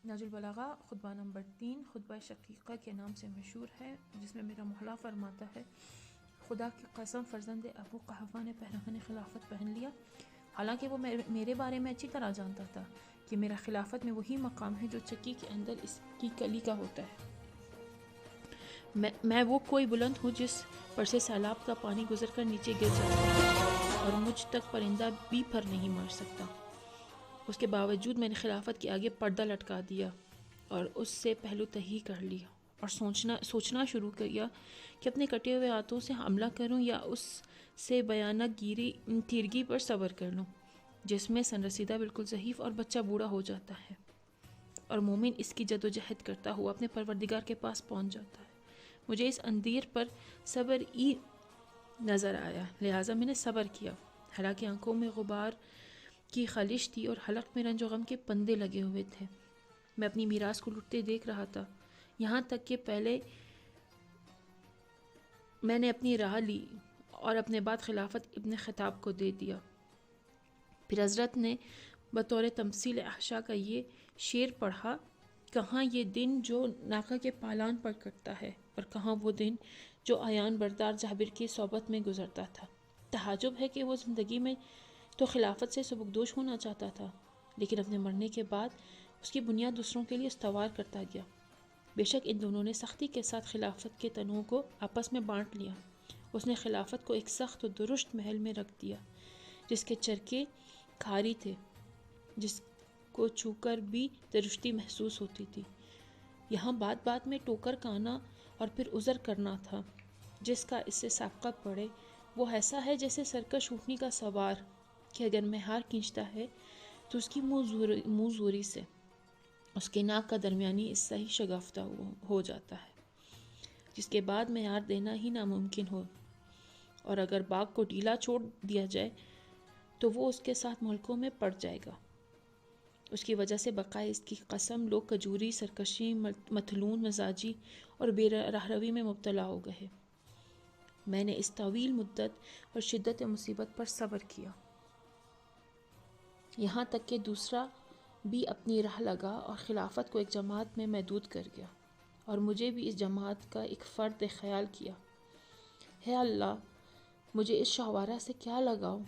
نهج البلاغہ خطبہ نمبر 3 خطبہ شقیقہ کے نام سے مشہور ہے، جس میں میرا مولا فرماتا ہے: خدا کی قسم فرزند ابو قحافہ نے پہلوان خلافت پہن لیا، حالانکہ وہ میرے بارے میں اچھی طرح جانتا تھا کہ میرا خلافت میں وہی مقام ہے جو چکی کے اندر اس کی کلی کا ہوتا ہے۔ میں وہ کوئی بلند ہوں جس پر سے سیلاب کا پانی گزر کر نیچے گر جاتا ہے اور مجھ تک پرندہ بھی پر نہیں مار سکتا۔ اس کے باوجود میں نے خلافت کے آگے پردہ لٹکا دیا اور اس سے پہلو تہی کر لیا اور سوچنا شروع کیا کہ اپنے کٹے ہوئے ہاتھوں سے حملہ کروں یا اس سے بیانہ تیرگی پر صبر کر لوں، جس میں سن رسیدہ بالکل ضعیف اور بچہ بوڑھا ہو جاتا ہے اور مومن اس کی جد و جہد کرتا ہوا اپنے پروردگار کے پاس پہنچ جاتا ہے۔ مجھے اس اندیر پر صبر ہی نظر آیا، لہٰذا میں نے صبر کیا، حالانکہ آنکھوں میں غبار کی خلش تھی اور حلق میں رنج و غم کے پندے لگے ہوئے تھے۔ میں اپنی میراث کو لٹتے دیکھ رہا تھا، یہاں تک کہ پہلے میں نے اپنی راہ لی اور اپنے بعد خلافت ابن خطاب کو دے دیا۔ پھر حضرت نے بطور تمثیل احشا کا یہ شعر پڑھا: کہاں یہ دن جو ناقہ کے پالان پر کٹتا ہے، اور کہاں وہ دن جو عیان بردار جابر کی صحبت میں گزرتا تھا۔ تعجب ہے کہ وہ زندگی میں تو خلافت سے سبکدوش ہونا چاہتا تھا، لیکن اپنے مرنے کے بعد اس کی بنیاد دوسروں کے لیے استوار کرتا گیا۔ بے شک ان دونوں نے سختی کے ساتھ خلافت کے تنوع کو آپس میں بانٹ لیا۔ اس نے خلافت کو ایک سخت و درشت محل میں رکھ دیا، جس کے چرکے کھاری تھے، جس کو چھو کر بھی درشتی محسوس ہوتی تھی۔ یہاں بات بات میں ٹوکر کانا اور پھر عذر کرنا تھا۔ جس کا اس سے سابقہ پڑے وہ ایسا ہے جیسے سرکش اونٹنی کا سوار کہ اگر مہار کھینچتا ہے تو اس کی منہ زوری سے اس کے ناک کا درمیانی حصہ ہی شگافتہ ہو جاتا ہے، جس کے بعد مہار دینا ہی ناممکن ہو، اور اگر باغ کو ڈھیلا چھوڑ دیا جائے تو وہ اس کے ساتھ ملکوں میں پڑ جائے گا۔ اس کی وجہ سے بقائے اس کی قسم لوگ کجوری، سرکشی، متھلون مزاجی اور بے راہروی میں مبتلا ہو گئے۔ میں نے اس طویل مدت اور شدت مصیبت پر صبر کیا، یہاں تک کہ دوسرا بھی اپنی راہ لگا اور خلافت کو ایک جماعت میں محدود کر گیا، اور مجھے بھی اس جماعت کا ایک فرد خیال کیا۔ ہے اللہ، مجھے اس شہوارہ سے کیا لگاؤ،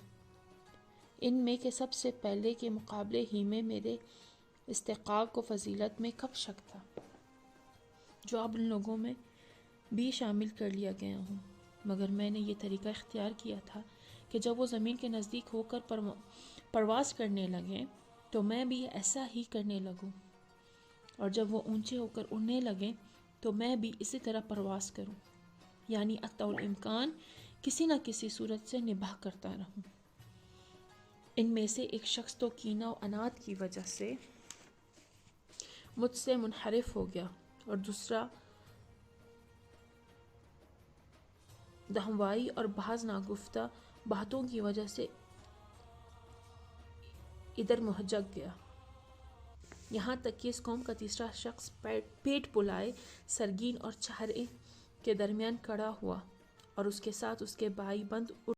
ان میں کہ سب سے پہلے کے مقابلے ہی میں میرے استحقاق و فضیلت میں کب شک تھا، جو اب ان لوگوں میں بھی شامل کر لیا گیا ہوں۔ مگر میں نے یہ طریقہ اختیار کیا تھا کہ جب وہ زمین کے نزدیک ہو کر پرواز کرنے لگیں تو میں بھی ایسا ہی کرنے لگوں، اور جب وہ اونچے ہو کر اڑنے لگیں تو میں بھی اسی طرح پرواز کروں، یعنی حتی الامکان کسی نہ کسی صورت سے نباہ کرتا رہوں۔ ان میں سے ایک شخص تو کینہ و عناد کی وجہ سے مجھ سے منحرف ہو گیا، اور دوسرا دہموائی اور بعض ناگفتہ باتوں کی وجہ سے ادھر مہجک گیا، یہاں تک کہ اس قوم کا تیسرا شخص پیٹ پلائے سرگین اور چہرے کے درمیان کھڑا ہوا، اور اس کے ساتھ اس کے بھائی بند